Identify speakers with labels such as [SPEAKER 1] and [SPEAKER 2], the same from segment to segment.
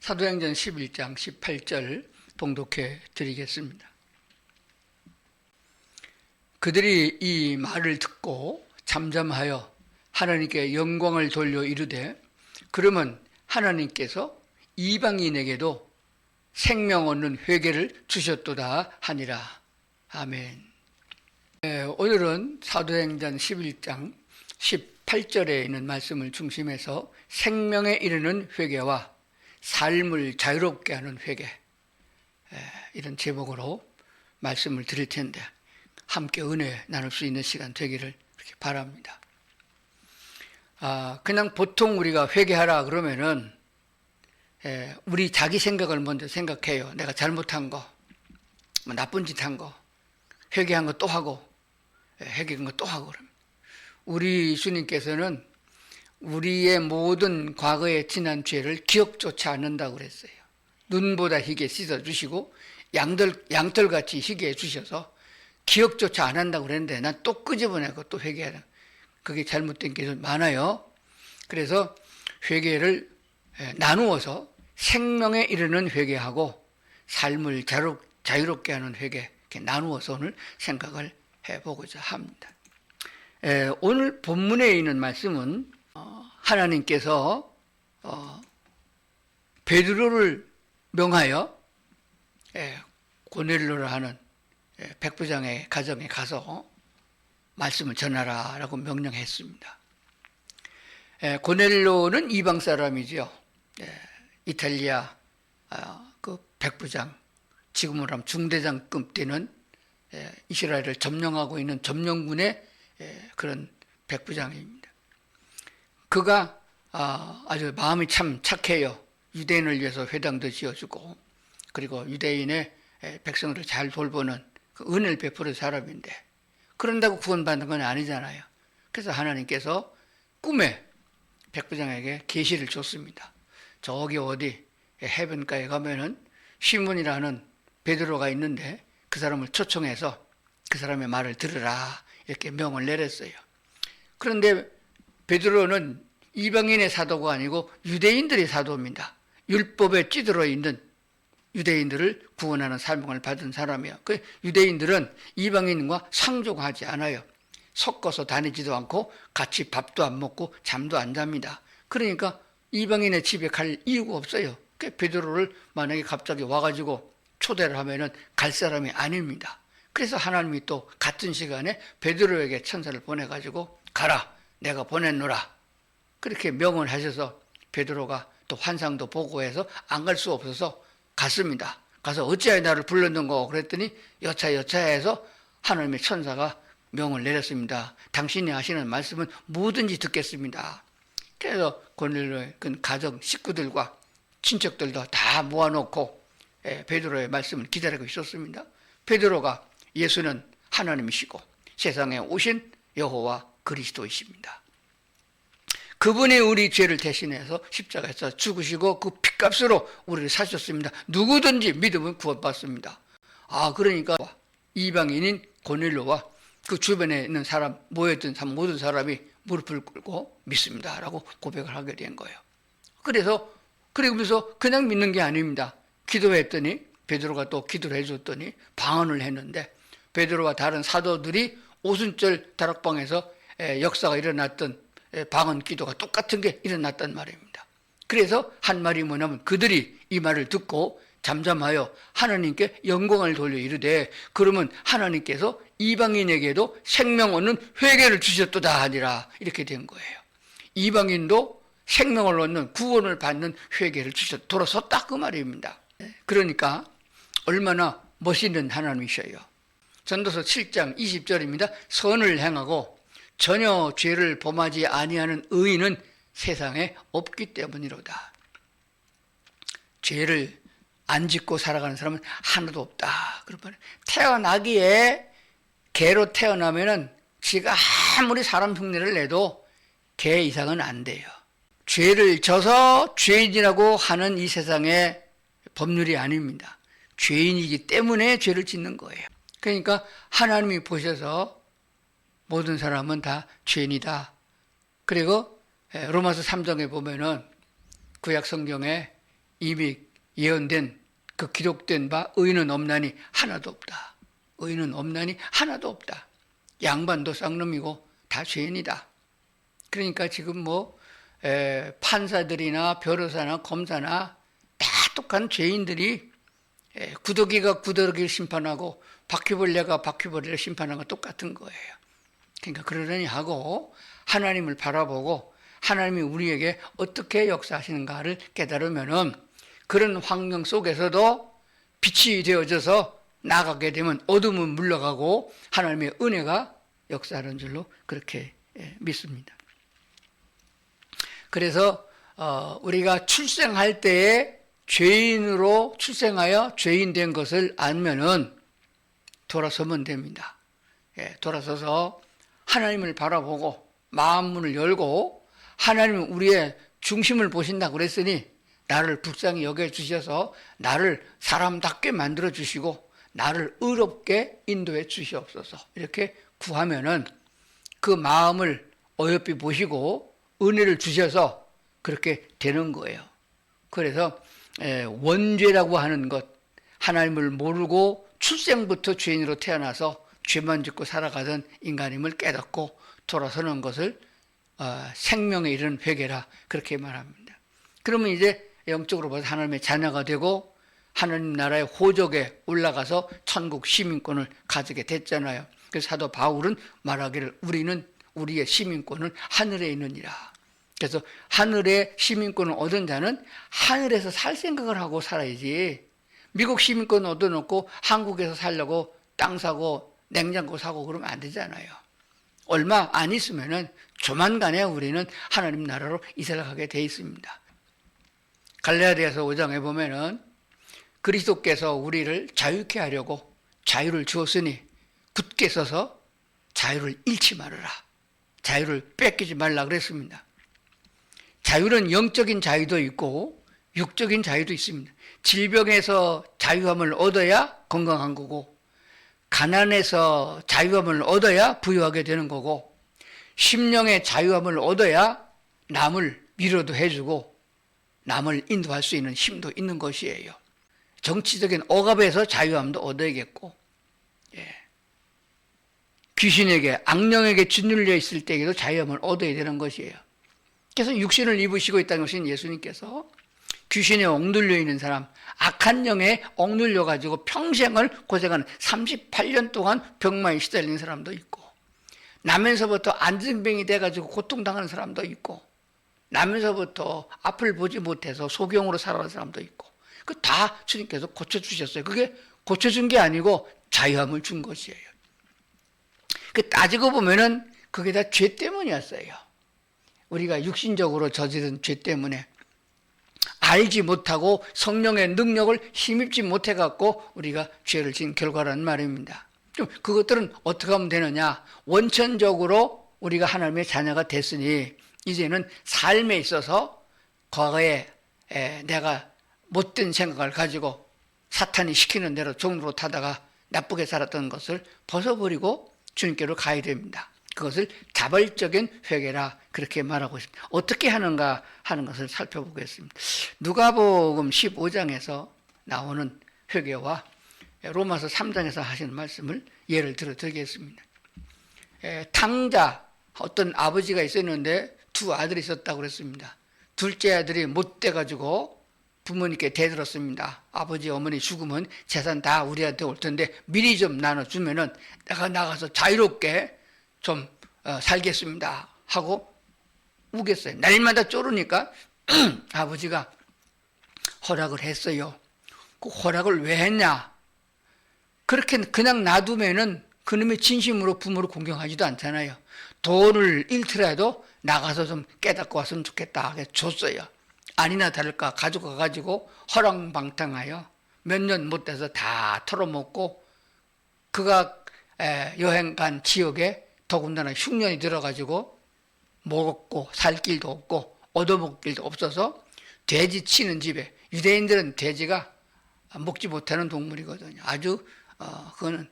[SPEAKER 1] 사도행전 11장 18절 봉독해 드리겠습니다. 그들이 이 말을 듣고 잠잠하여 하나님께 영광을 돌려 이르되 그러면 하나님께서 이방인에게도 생명 얻는 회개를 주셨도다 하니라. 아멘. 오늘은 사도행전 11장 18절에 있는 말씀을 중심해서 생명에 이르는 회개와 삶을 자유롭게 하는 회개, 이런 제목으로 말씀을 드릴 텐데 함께 은혜 나눌 수 있는 시간 되기를 그렇게 바랍니다. 그냥 보통 우리가 회개하라 그러면은 우리 자기 생각을 먼저 생각해요. 내가 잘못한 거, 뭐 나쁜 짓 한 거, 회개한 거 또 하고, 회개한 거 또 하고 그러면 우리 주님께서는 우리의 모든 과거의 지난 죄를 기억조차 않는다고 그랬어요. 눈보다 희게 씻어주시고 양털같이 희게 해주셔서 기억조차 안 한다고 그랬는데 난 또 끄집어내고 또 회개하라. 그게 잘못된 게 많아요. 그래서 회개를 나누어서 생명에 이르는 회개하고 삶을 자유롭게 하는 회개, 이렇게 나누어서 오늘 생각을 해보고자 합니다. 오늘 본문에 있는 말씀은 하나님께서 베드로를 명하여 고넬료라 하는 백부장의 가정에 가서 말씀을 전하라라고 명령했습니다. 고넬료는 이방 사람이죠. 이탈리아 그 백부장, 지금으로 하면 중대장급 되는 이스라엘을 점령하고 있는 점령군의 그런 백부장입니다. 그가 아주 마음이 참 착해요. 유대인을 위해서 회당도 지어주고 그리고 유대인의 백성들을 잘 돌보는 그 은혜를 베푸는 사람인데 그런다고 구원받는 건 아니잖아요. 그래서 하나님께서 꿈에 백부장에게 계시를 줬습니다. 저기 어디 해변가에 가면은 시몬이라는 베드로가 있는데 그 사람을 초청해서 그 사람의 말을 들으라 이렇게 명을 내렸어요. 그런데 베드로는 이방인의 사도가 아니고 유대인들의 사도입니다. 율법에 찌들어 있는 유대인들을 구원하는 사명을 받은 사람이에요. 그 유대인들은 이방인과 상종하지 않아요. 섞어서 다니지도 않고 같이 밥도 안 먹고 잠도 안 잡니다. 그러니까 이방인의 집에 갈 이유가 없어요. 그 베드로를 만약에 갑자기 와가지고 초대를 하면은 갈 사람이 아닙니다. 그래서 하나님이 또 같은 시간에 베드로에게 천사를 보내가지고 가라, 내가 보냈노라. 그렇게 명을 하셔서 베드로가 또 환상도 보고 해서 안 갈 수 없어서 갔습니다. 가서 어찌하여 나를 불렀는고 그랬더니 여차여차해서 하나님의 천사가 명을 내렸습니다. 당신이 하시는 말씀은 뭐든지 듣겠습니다. 그래서 고넬료의 그 가정 식구들과 친척들도 다 모아놓고 베드로의 말씀을 기다리고 있었습니다. 베드로가 예수는 하나님이시고 세상에 오신 여호와 그리스도이십니다. 그분이 우리 죄를 대신해서 십자가에서 죽으시고 그 핏값으로 우리를 사셨습니다. 누구든지 믿으면 구원받습니다. 그러니까 이방인인 고넬료와 그 주변에 있는 사람, 모여있던 모든 사람이 무릎을 꿇고 믿습니다 라고 고백을 하게 된 거예요. 그러면서 그냥 믿는 게 아닙니다. 기도했더니 베드로가 또 기도를 해줬더니 방언을 했는데 베드로와 다른 사도들이 오순절 다락방에서 역사가 일어났던 방언 기도가 똑같은 게 일어났단 말입니다. 그래서 한 말이 뭐냐면 그들이 이 말을 듣고 잠잠하여 하나님께 영광을 돌려 이르되 그러면 하나님께서 이방인에게도 생명 얻는 회개를 주셨도다 하니라 이렇게 된 거예요. 이방인도 생명을 얻는 구원을 받는 회개를 돌아섰다 그 말입니다. 그러니까 얼마나 멋있는 하나님이셔요. 전도서 7장 20절입니다. 선을 행하고 전혀 죄를 범하지 아니하는 의인은 세상에 없기 때문이로다. 죄를 안 짓고 살아가는 사람은 하나도 없다. 그러면 태어나기에 개로 태어나면은 지가 아무리 사람 흉내를 내도 개 이상은 안 돼요. 죄를 져서 죄인이라고 하는 이 세상의 법률이 아닙니다. 죄인이기 때문에 죄를 짓는 거예요. 그러니까 하나님이 보셔서 모든 사람은 다 죄인이다. 그리고 로마서 3장에 보면은 구약 성경에 이미 예언된 그 기록된 바 의인은 없나니 하나도 없다. 의인은 없나니 하나도 없다. 양반도 쌍놈이고 다 죄인이다. 그러니까 지금 판사들이나 변호사나 검사나 다 똑같은 죄인들이 구더기가 구더기를 심판하고 바퀴벌레가 바퀴벌레를 심판하는 건 똑같은 거예요. 그러니까 그러려니 하고 하나님을 바라보고 하나님이 우리에게 어떻게 역사하시는가를 깨달으면은 그런 환경 속에서도 빛이 되어져서 나가게 되면 어둠은 물러가고 하나님의 은혜가 역사하는 줄로 그렇게 믿습니다. 그래서 우리가 출생할 때에 죄인으로 출생하여 죄인 된 것을 알면은 돌아서면 됩니다. 돌아서서 하나님을 바라보고 마음 문을 열고 하나님은 우리의 중심을 보신다고 그랬으니 나를 불쌍히 여겨주셔서 나를 사람답게 만들어 주시고 나를 의롭게 인도해 주시옵소서 이렇게 구하면은 그 마음을 어여삐 보시고 은혜를 주셔서 그렇게 되는 거예요. 그래서 원죄라고 하는 것, 하나님을 모르고 출생부터 죄인으로 태어나서 죄만 짓고 살아가던 인간임을 깨닫고 돌아서는 것을 생명에 이르는 회개라 그렇게 말합니다. 그러면 이제 영적으로 봐서 하나님의 자녀가 되고 하나님 나라의 호적에 올라가서 천국 시민권을 가지게 됐잖아요. 그래서 사도 바울은 말하기를 우리는 우리의 시민권은 하늘에 있느니라. 그래서 하늘의 시민권을 얻은 자는 하늘에서 살 생각을 하고 살아야지. 미국 시민권 얻어놓고 한국에서 살려고 땅 사고 냉장고 사고 그러면 안 되잖아요. 얼마 안 있으면은 조만간에 우리는 하나님 나라로 이사를 가게 돼 있습니다. 갈라디아서 5장에 보면은 그리스도께서 우리를 자유케 하려고 자유를 주었으니 굳게 서서 자유를 잃지 말아라. 자유를 뺏기지 말라 그랬습니다. 자유는 영적인 자유도 있고 육적인 자유도 있습니다. 질병에서 자유함을 얻어야 건강한 거고 가난에서 자유함을 얻어야 부유하게 되는 거고 심령의 자유함을 얻어야 남을 위로도 해주고 남을 인도할 수 있는 힘도 있는 것이에요. 정치적인 억압에서 자유함도 얻어야겠고 귀신에게 악령에게 짓눌려 있을 때에도 자유함을 얻어야 되는 것이에요. 그래서 육신을 입으시고 있다는 것은 예수님께서 귀신에 억눌려 있는 사람, 악한 영에 억눌려 가지고 평생을 고생하는 38년 동안 병마에 시달리는 사람도 있고 나면서부터 안증병이 돼가지고 고통당하는 사람도 있고 나면서부터 앞을 보지 못해서 소경으로 살아가는 사람도 있고 그 다 주님께서 고쳐주셨어요. 그게 고쳐준 게 아니고 자유함을 준 것이에요. 그 따지고 보면은 그게 다 죄 때문이었어요. 우리가 육신적으로 저지른 죄 때문에 알지 못하고 성령의 능력을 힘입지 못해갖고 우리가 죄를 지은 결과라는 말입니다. 좀 그것들은 어떻게 하면 되느냐? 원천적으로 우리가 하나님의 자녀가 됐으니 이제는 삶에 있어서 과거에 내가 못된 생각을 가지고 사탄이 시키는 대로 종로로 타다가 나쁘게 살았던 것을 벗어버리고 주님께로 가야 됩니다. 그것을 자발적인 회개라 그렇게 말하고 있습니다. 어떻게 하는가 하는 것을 살펴보겠습니다. 누가복음 15장에서 나오는 회개와 로마서 3장에서 하시는 말씀을 예를 들어 드리겠습니다. 탕자 어떤 아버지가 있었는데 두 아들이 있었다고 그랬습니다. 둘째 아들이 못돼 가지고 부모님께 대들었습니다. 아버지 어머니 죽으면 재산 다 우리한테 올 텐데 미리 좀 나눠주면은 내가 나가서 자유롭게 좀 살겠습니다 하고 우겼어요. 날마다 쪼르니까 아버지가 허락을 했어요. 그 허락을 왜 했냐? 그렇게 그냥 놔두면은 그놈이 진심으로 부모를 공경하지도 않잖아요. 돈을 잃더라도 나가서 좀 깨닫고 왔으면 좋겠다 하게 줬어요. 아니나 다를까 가지고 가가지고 허랑방탕하여 몇 년 못 돼서 다 털어먹고 그가 여행 간 지역에 더군다나 흉년이 들어가지고 먹고 살 길도 없고 얻어먹을 길도 없어서 돼지 치는 집에 유대인들은 돼지가 먹지 못하는 동물이거든요. 아주 그거는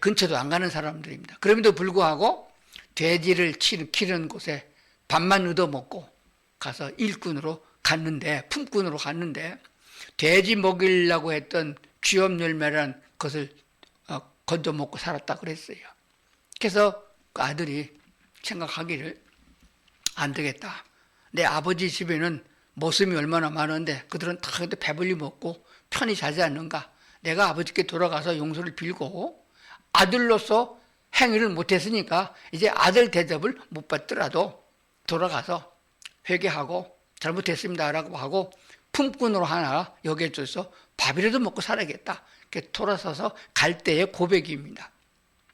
[SPEAKER 1] 근처도 안 가는 사람들입니다. 그럼에도 불구하고 돼지를 기르는 곳에 밥만 얻어먹고 가서 일꾼으로 갔는데 품꾼으로 갔는데 돼지 먹이려고 했던 귀염 열매란 것을 건져 먹고 살았다 그랬어요. 그래서 그 아들이 생각하기를 안 되겠다. 내 아버지 집에는 모습이 얼마나 많은데 그들은 다 배불리 먹고 편히 자지 않는가. 내가 아버지께 돌아가서 용서를 빌고 아들로서 행위를 못했으니까 이제 아들 대접을 못 받더라도 돌아가서 회개하고 잘못했습니다라고 하고 품꾼으로 하나 여겨줘서 밥이라도 먹고 살아야겠다. 이렇게 돌아서서 갈 때의 고백입니다.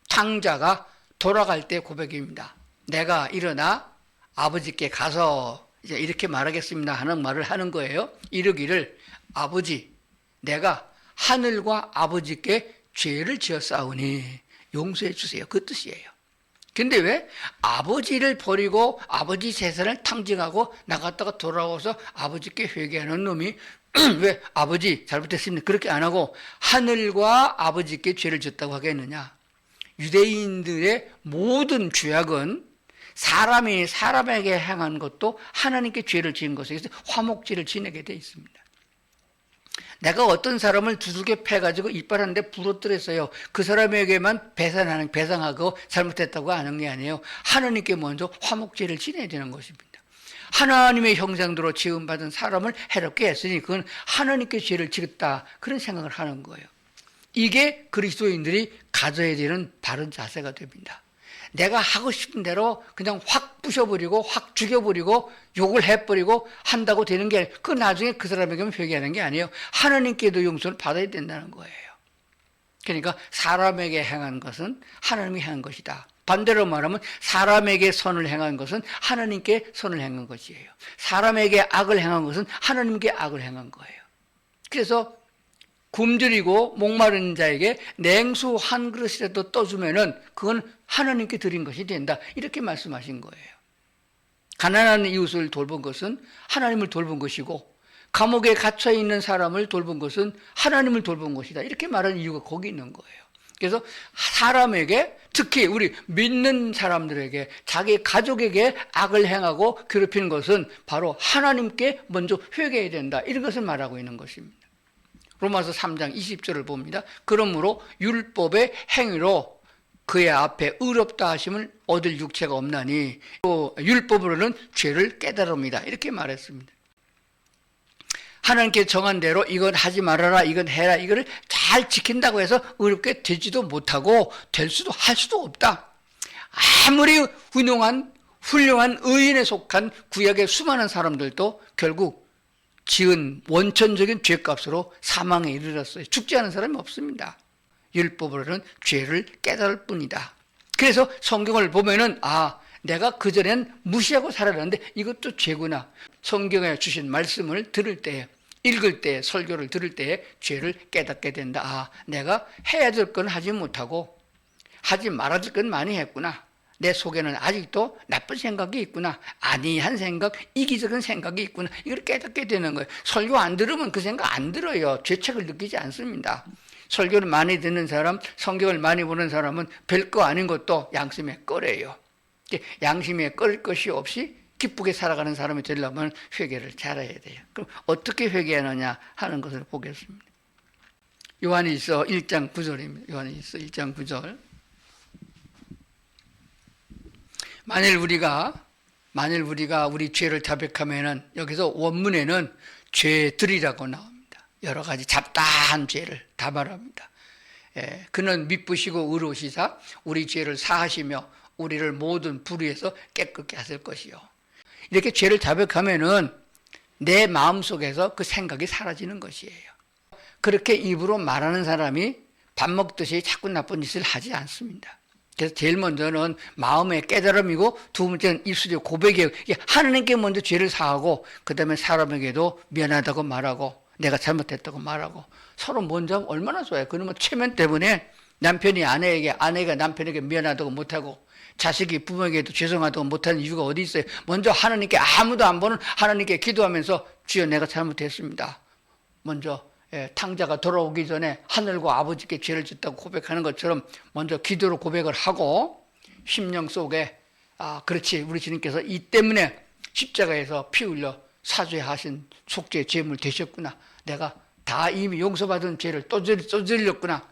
[SPEAKER 1] 탕자가 돌아갈 때의 고백입니다. 내가 일어나 아버지께 가서 이제 이렇게 말하겠습니다 하는 말을 하는 거예요. 이르기를 아버지 내가 하늘과 아버지께 죄를 지었사오니 용서해 주세요. 그 뜻이에요. 근데 왜 아버지를 버리고 아버지 재산을 탕진하고 나갔다가 돌아와서 아버지께 회개하는 놈이 왜 아버지 잘못했습니다 그렇게 안 하고 하늘과 아버지께 죄를 졌다고 하겠느냐. 유대인들의 모든 죄악은 사람이 사람에게 행한 것도 하나님께 죄를 지은 것에 의해서 화목제를 지내게 돼 있습니다. 내가 어떤 사람을 두들겨 패가지고 이빨하는데 부러뜨렸어요. 그 사람에게만 배상하고 잘못했다고 하는 게 아니에요. 하나님께 먼저 화목제를 지내야 되는 것입니다. 하나님의 형상대로 지음받은 사람을 해롭게 했으니 그건 하나님께 죄를 지었다 그런 생각을 하는 거예요. 이게 그리스도인들이 가져야 되는 바른 자세가 됩니다. 내가 하고 싶은 대로 그냥 확 부셔버리고 확 죽여버리고 욕을 해버리고 한다고 되는 게 아니에요. 그 나중에 그 사람에게만 회개하는 게 아니에요. 하나님께도 용서를 받아야 된다는 거예요. 그러니까 사람에게 행한 것은 하나님이 행한 것이다. 반대로 말하면 사람에게 선을 행한 것은 하나님께 선을 행한 것이에요. 사람에게 악을 행한 것은 하나님께 악을 행한 거예요. 그래서 굶주리고 목마른 자에게 냉수 한 그릇이라도 떠주면은 그건 하나님께 드린 것이 된다. 이렇게 말씀하신 거예요. 가난한 이웃을 돌본 것은 하나님을 돌본 것이고 감옥에 갇혀 있는 사람을 돌본 것은 하나님을 돌본 것이다. 이렇게 말하는 이유가 거기 있는 거예요. 그래서 사람에게 특히 우리 믿는 사람들에게 자기 가족에게 악을 행하고 괴롭히는 것은 바로 하나님께 먼저 회개해야 된다. 이런 것을 말하고 있는 것입니다. 로마서 3장 20절을 봅니다. 그러므로 율법의 행위로 그의 앞에 의롭다 하심을 얻을 육체가 없나니 또 율법으로는 죄를 깨달음이다. 이렇게 말했습니다. 하나님께 정한 대로 이건 하지 말아라 이건 해라 이거를 잘 지킨다고 해서 의롭게 되지도 못하고 될 수도 할 수도 없다. 아무리 훌륭한 의인에 속한 구약의 수많은 사람들도 결국 지은 원천적인 죄값으로 사망에 이르렀어요. 죽지 않은 사람이 없습니다. 율법으로는 죄를 깨달을 뿐이다. 그래서 성경을 보면은 내가 그전엔 무시하고 살아왔는데 이것도 죄구나. 성경에 주신 말씀을 들을 때 읽을 때 설교를 들을 때 죄를 깨닫게 된다. 내가 해야 될 건 하지 못하고 하지 말아야 될 건 많이 했구나. 내 속에는 아직도 나쁜 생각이 있구나. 아니한 생각, 이기적인 생각이 있구나. 이걸 깨닫게 되는 거예요. 설교 안 들으면 그 생각 안 들어요. 죄책을 느끼지 않습니다. 설교를 많이 듣는 사람, 성경을 많이 보는 사람은 별거 아닌 것도 양심에 꺼려요. 양심에 꺼릴 것이 없이 기쁘게 살아가는 사람이 되려면 회개를 잘해야 돼요. 그럼 어떻게 회개하느냐 하는 것을 보겠습니다. 요한일서 1장 9절입니다. 요한일서 1장 9절. 만일 우리가 우리 죄를 자백하면은 여기서 원문에는 죄들이라고 나옵니다. 여러 가지 잡다한 죄를 다 말합니다. 그는 미쁘시고 의로우시사 우리 죄를 사하시며 우리를 모든 불의에서 깨끗게 하실 것이요. 이렇게 죄를 자백하면은 내 마음속에서 그 생각이 사라지는 것이에요. 그렇게 입으로 말하는 사람이 밥 먹듯이 자꾸 나쁜 짓을 하지 않습니다. 그래서 제일 먼저는 마음의 깨달음이고 두 번째는 입술의 고백이에요. 하나님께 먼저 죄를 사하고 그 다음에 사람에게도 미안하다고 말하고 내가 잘못했다고 말하고 서로 먼저 하면 얼마나 좋아요. 그러면 체면 때문에 남편이 아내가 남편에게 미안하다고 못하고 자식이 부모에게도 죄송하다고 못하는 이유가 어디 있어요. 먼저 하나님께 아무도 안 보는 하나님께 기도하면서 주여 내가 잘못했습니다. 먼저 탕자가 돌아오기 전에 하늘과 아버지께 죄를 짓다고 고백하는 것처럼 먼저 기도로 고백을 하고 심령 속에 그렇지 우리 주님께서 이 때문에 십자가에서 피 흘려 사죄하신 속죄 제물 되셨구나. 내가 다 이미 용서받은 죄를 또 질렸구나.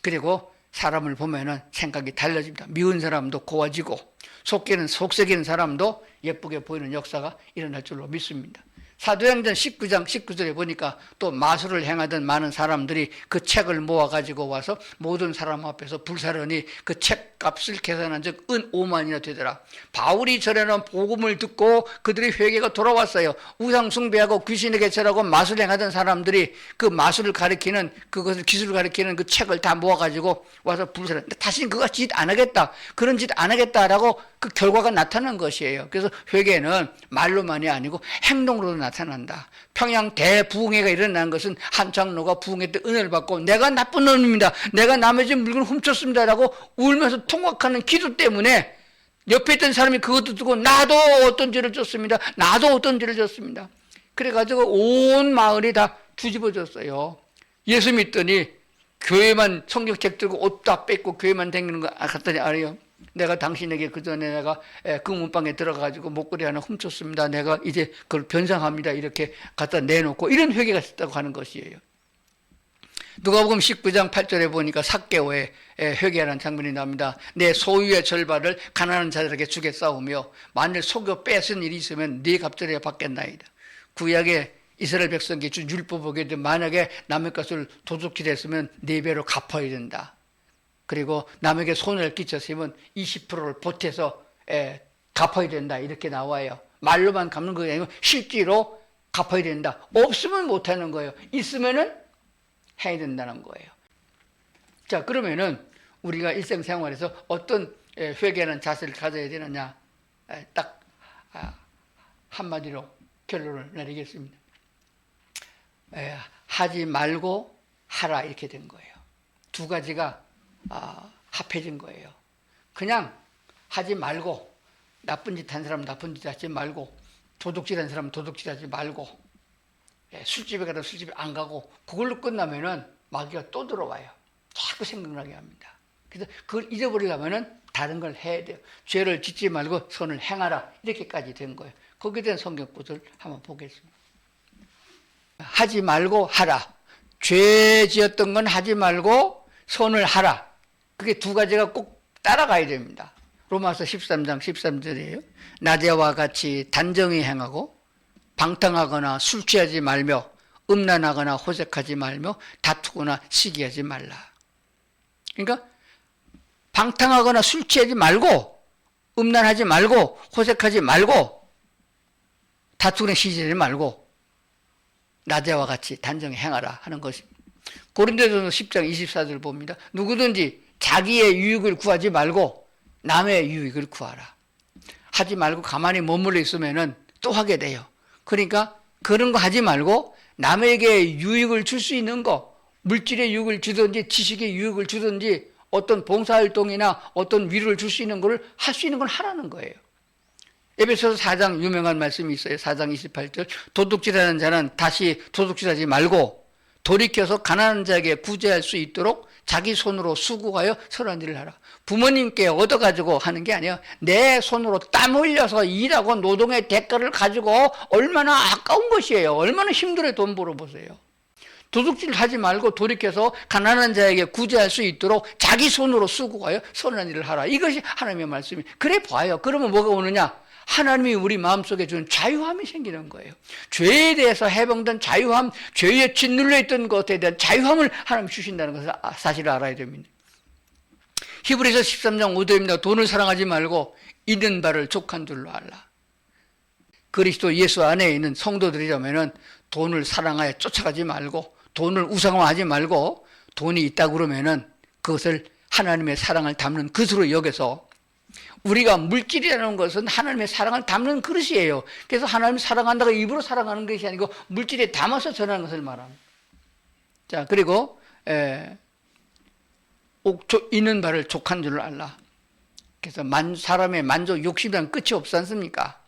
[SPEAKER 1] 그리고 사람을 보면은 생각이 달라집니다. 미운 사람도 고와지고 속삭이는 사람도 예쁘게 보이는 역사가 일어날 줄로 믿습니다. 사도행전 19장 19절에 보니까 또 마술을 행하던 많은 사람들이 그 책을 모아가지고 와서 모든 사람 앞에서 불사르니 그 책값을 계산한 즉 은 5만이나 되더라. 바울이 전해놓은 복음을 듣고 그들의 회개가 돌아왔어요. 우상 숭배하고 귀신에게 절하고 마술 행하던 사람들이 그 마술을 가리키는 그것을 기술을 가리키는 그 책을 다 모아가지고 와서 불사르. 다시는 그거 짓 안 하겠다. 그런 짓 안 하겠다라고 그 결과가 나타난 것이에요. 그래서 회개는 말로만이 아니고 행동으로도 나타난다. 평양 대부흥회가 일어난 것은 한 장로가 부흥회 때 은혜를 받고 내가 나쁜 놈입니다. 내가 남의 집 물건을 훔쳤습니다라고 울면서 통곡하는 기도 때문에 옆에 있던 사람이 그것도 듣고 나도 어떤 죄를 졌습니다. 나도 어떤 죄를 졌습니다. 그래가지고 온 마을이 다 뒤집어졌어요. 예수 믿더니 교회만 성경책 들고 옷 다 뺏고 교회만 다니는 거 갔더니 알아요. 내가 당신에게 그 전에 내가 그 문방에 들어가가지고 목걸이 하나 훔쳤습니다. 내가 이제 그걸 변상합니다. 이렇게 갖다 내놓고 이런 회개가 있었다고 하는 것이에요. 누가복음 19장 8절에 보니까 삭개오의 회개하는 장면이 나옵니다. 내 소유의 절반을 가난한 자들에게 주겠사오며 만일 속여 뺏은 일이 있으면 네 갑절에 받겠나이다. 구약의 이스라엘 백성에게 준 율법에 만약에 남의 것을 도둑질했으면 4배로 갚아야 된다. 그리고 남에게 손해를 끼쳤으면 20%를 보태서 갚아야 된다. 이렇게 나와요. 말로만 갚는 거 아니고 실제로 갚아야 된다. 없으면 못하는 거예요. 있으면은 해야 된다는 거예요. 자, 그러면은 우리가 일생생활에서 어떤 회개하는 자세를 가져야 되느냐, 딱 한마디로 결론을 내리겠습니다. 하지 말고 하라 이렇게 된 거예요. 두 가지가 합해진 거예요. 그냥 하지 말고, 나쁜 짓 한 사람 나쁜 짓 하지 말고, 도둑질한 사람 도둑질하지 말고, 술집에 가다 술집에 안 가고, 그걸로 끝나면은 마귀가 또 들어와요. 자꾸 생각나게 합니다. 그래서 그걸 잊어버리려면은 다른 걸 해야 돼요. 죄를 짓지 말고 선을 행하라 이렇게까지 된 거예요. 거기에 대한 성경 구절 한번 보겠습니다. 하지 말고 하라. 죄 지었던 건 하지 말고 선을 하라. 그게 두 가지가 꼭 따라가야 됩니다. 로마서 13장 13절이에요. 나대와 같이 단정히 행하고 방탕하거나 술 취하지 말며 음란하거나 호색하지 말며 다투거나 시기하지 말라. 그러니까 방탕하거나 술 취하지 말고 음란하지 말고 호색하지 말고 다투거나 시기하지 말고 나대와 같이 단정히 행하라 하는 것입니다. 고린도전서 10장 24절 봅니다. 누구든지 자기의 유익을 구하지 말고 남의 유익을 구하라. 하지 말고 가만히 머물러 있으면은 또 하게 돼요. 그러니까 그런 거 하지 말고 남에게 유익을 줄 수 있는 거, 물질의 유익을 주든지 지식의 유익을 주든지 어떤 봉사활동이나 어떤 위로를 줄 수 있는 걸 할 수 있는 걸 하라는 거예요. 에베소서 4장 유명한 말씀이 있어요. 4장 28절. 도둑질하는 자는 다시 도둑질하지 말고 돌이켜서 가난한 자에게 구제할 수 있도록 자기 손으로 수고하여 선한 일을 하라. 부모님께 얻어가지고 하는 게 아니에요. 내 손으로 땀 흘려서 일하고 노동의 대가를 가지고 얼마나 아까운 것이에요. 얼마나 힘들어요. 돈 벌어보세요. 도둑질 하지 말고 돌이켜서 가난한 자에게 구제할 수 있도록 자기 손으로 수고하여 선한 일을 하라. 이것이 하나님의 말씀이에요. 그래 봐요. 그러면 뭐가 오느냐? 하나님이 우리 마음속에 주는 자유함이 생기는 거예요. 죄에 대해서 해방된 자유함, 죄에 짓눌려 있던 것에 대한 자유함을 하나님이 주신다는 것을 사실을 알아야 됩니다. 히브리서 13장 5절입니다. 돈을 사랑하지 말고 있는 바를 족한 줄로 알라. 그리스도 예수 안에 있는 성도들이라면은 돈을 사랑하여 쫓아가지 말고 돈을 우상화하지 말고 돈이 있다 그러면은 그것을 하나님의 사랑을 담는 그릇으로 여겨서 우리가 물질이라는 것은 하나님의 사랑을 담는 그릇이에요. 그래서 하나님을 사랑한다고 입으로 사랑하는 것이 아니고 물질에 담아서 전하는 것을 말합니다. 자, 그리고 있는 바를 족한 줄을 알라. 그래서 사람의 만족, 욕심이란 끝이 없지 않습니까?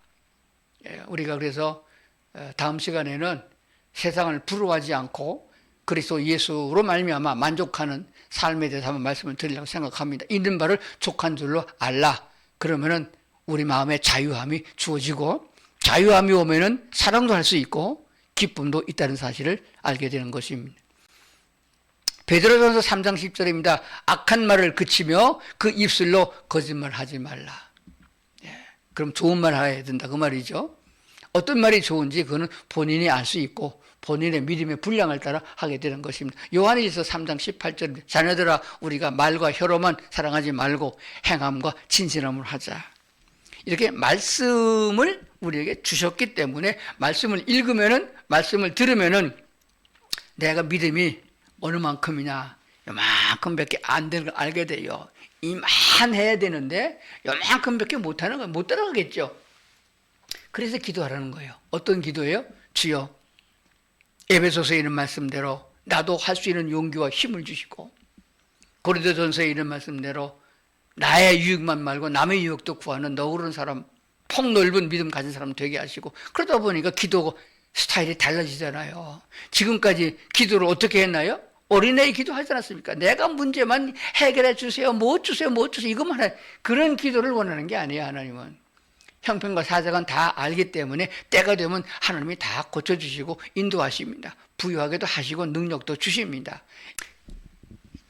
[SPEAKER 1] 우리가 그래서 다음 시간에는 세상을 부러워하지 않고 그리스도 예수로 말미암아 만족하는 삶에 대해서 한번 말씀을 드리려고 생각합니다. 있는 바를 족한 줄로 알라. 그러면은 우리 마음에 자유함이 주어지고 자유함이 오면은 사랑도 할 수 있고 기쁨도 있다는 사실을 알게 되는 것입니다. 베드로전서 3장 10절입니다. 악한 말을 그치며 그 입술로 거짓말하지 말라. 그럼 좋은 말 해야 된다 그 말이죠. 어떤 말이 좋은지 그거는 본인이 알 수 있고 본인의 믿음의 분량을 따라 하게 되는 것입니다. 요한일서 3장 18절 자녀들아 우리가 말과 혀로만 사랑하지 말고 행함과 진실함을 하자. 이렇게 말씀을 우리에게 주셨기 때문에 말씀을 읽으면은 말씀을 들으면은 내가 믿음이 어느 만큼이냐 요만큼밖에 안 되는 걸 알게 돼요. 이만해야 되는데 요만큼밖에 못하는 건 못 따라가겠죠. 그래서 기도하라는 거예요. 어떤 기도예요? 주여 에베소서에 있는 말씀대로 나도 할 수 있는 용기와 힘을 주시고 고린도전서에 있는 말씀대로 나의 유익만 말고 남의 유익도 구하는 너 그런 사람 폭넓은 믿음 가진 사람 되게 하시고 그러다 보니까 기도 스타일이 달라지잖아요. 지금까지 기도를 어떻게 했나요? 어린애의 기도 하지 않았습니까? 내가 문제만 해결해 주세요. 뭐 주세요. 뭐 주세요. 이것만 해. 그런 기도를 원하는 게 아니에요. 하나님은. 형편과 사정은 다 알기 때문에 때가 되면 하나님이 다 고쳐주시고 인도하십니다. 부유하게도 하시고 능력도 주십니다.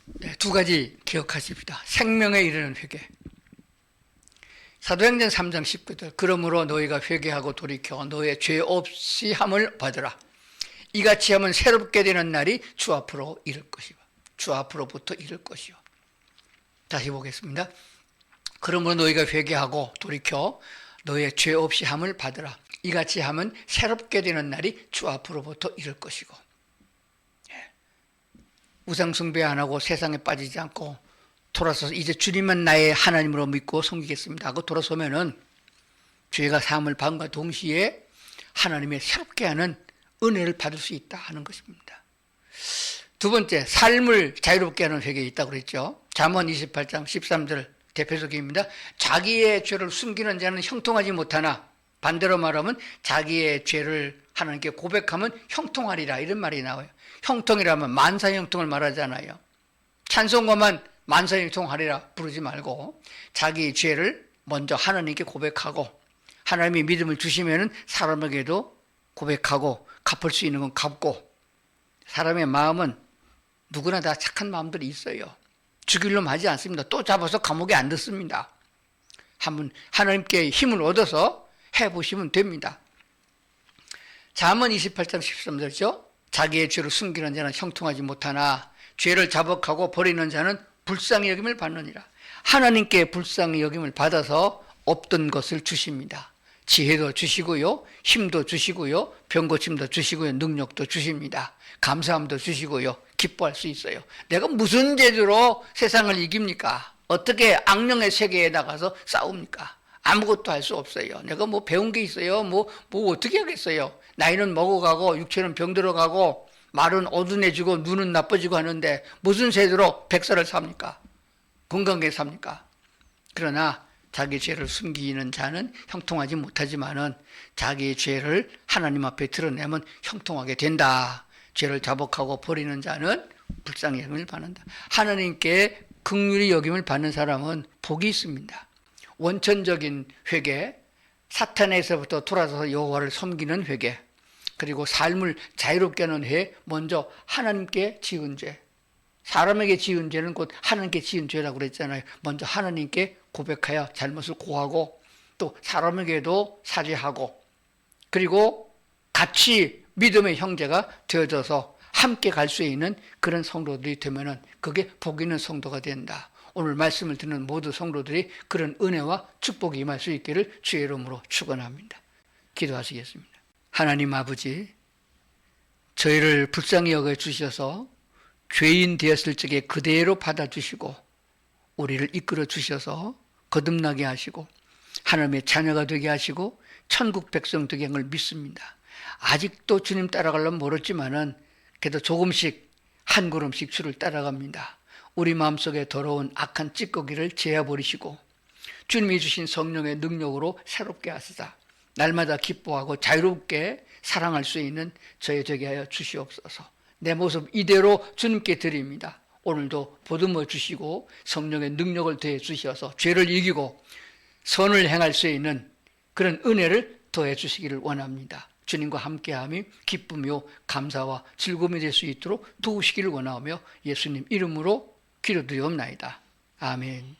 [SPEAKER 1] 네, 두 가지 기억하십니다. 생명에 이르는 회개. 사도행전 3장 19절 그러므로 너희가 회개하고 돌이켜 너의 죄 없이 함을 받으라. 이같이 하면 새롭게 되는 날이 주 앞으로 이를 것이요. 주 앞으로부터 이를 것이요. 다시 보겠습니다. 그러므로 너희가 회개하고 돌이켜 너의 죄 없이 함을 받으라. 이같이 하면 새롭게 되는 날이 주 앞으로부터 이를 것이고. 우상 숭배 안 하고 세상에 빠지지 않고 돌아서서 이제 주님만 나의 하나님으로 믿고 섬기겠습니다 하고 돌아서면은 죄가 사함을 받음과 동시에 하나님의 새롭게 하는 은혜를 받을 수 있다 하는 것입니다. 두 번째, 삶을 자유롭게 하는 회개가 있다고 그랬죠. 잠언 28장 13절 대표적입니다. 자기의 죄를 숨기는 자는 형통하지 못하나 반대로 말하면 자기의 죄를 하나님께 고백하면 형통하리라 이런 말이 나와요. 형통이라면 만사형통을 말하잖아요. 찬송가만 만사형통하리라 부르지 말고 자기의 죄를 먼저 하나님께 고백하고 하나님이 믿음을 주시면은 사람에게도 고백하고 갚을 수 있는 건 갚고 사람의 마음은 누구나 다 착한 마음들이 있어요. 죽일 놈 하지 않습니다. 또 잡아서 감옥에 안 넣습니다. 한번 하나님께 힘을 얻어서 해보시면 됩니다. 잠언 28장 13절이죠. 자기의 죄를 숨기는 자는 형통하지 못하나 죄를 자복하고 버리는 자는 불쌍히 여김을 받느니라. 하나님께 불쌍히 여김을 받아서 없던 것을 주십니다. 지혜도 주시고요, 힘도 주시고요, 병고침도 주시고요, 능력도 주십니다. 감사함도 주시고요, 기뻐할 수 있어요. 내가 무슨 재주로 세상을 이깁니까? 어떻게 악령의 세계에 나가서 싸웁니까? 아무것도 할 수 없어요. 내가 뭐 배운 게 있어요? 뭐 어떻게 하겠어요? 나이는 먹어가고 육체는 병들어가고 말은 어두워지고 눈은 나빠지고 하는데 무슨 재주로 100살을 삽니까? 건강하게 삽니까? 그러나 자기 죄를 숨기는 자는 형통하지 못하지만은 자기의 죄를 하나님 앞에 드러내면 형통하게 된다. 죄를 자복하고 버리는 자는 불쌍히 여김을 받는다. 하나님께 긍휼히 여김을 받는 사람은 복이 있습니다. 원천적인 회개, 사탄에서부터 돌아서서 여호와를 섬기는 회개, 그리고 삶을 자유롭게 하는 회, 먼저 하나님께 지은 죄, 사람에게 지은 죄는 곧 하나님께 지은 죄라고 그랬잖아요. 먼저 하나님께 고백하여 잘못을 고하고 또 사람에게도 사죄하고 그리고 같이 믿음의 형제가 되어져서 함께 갈 수 있는 그런 성도들이 되면은 그게 복 있는 성도가 된다. 오늘 말씀을 듣는 모든 성도들이 그런 은혜와 축복이 임할 수 있기를 주의 이름으로 축원합니다. 기도하시겠습니다. 하나님 아버지, 저희를 불쌍히 여겨 주셔서 죄인 되었을 적에 그대로 받아주시고 우리를 이끌어 주셔서 거듭나게 하시고 하나님의 자녀가 되게 하시고 천국 백성 되게 한 걸 믿습니다. 아직도 주님 따라가려면 멀었지만은 그래도 조금씩 한 걸음씩 주를 따라갑니다. 우리 마음속에 더러운 악한 찌꺼기를 제어버리시고 주님이 주신 성령의 능력으로 새롭게 하시다. 날마다 기뻐하고 자유롭게 사랑할 수 있는 저희 되게 하여 주시옵소서. 내 모습 이대로 주님께 드립니다. 오늘도 보듬어 주시고 성령의 능력을 더해 주셔서 죄를 이기고 선을 행할 수 있는 그런 은혜를 더해 주시기를 원합니다. 주님과 함께함이 기쁨이요 감사와 즐거움이 될 수 있도록 도우시기를 원하며 예수님 이름으로 기도드리옵나이다. 아멘.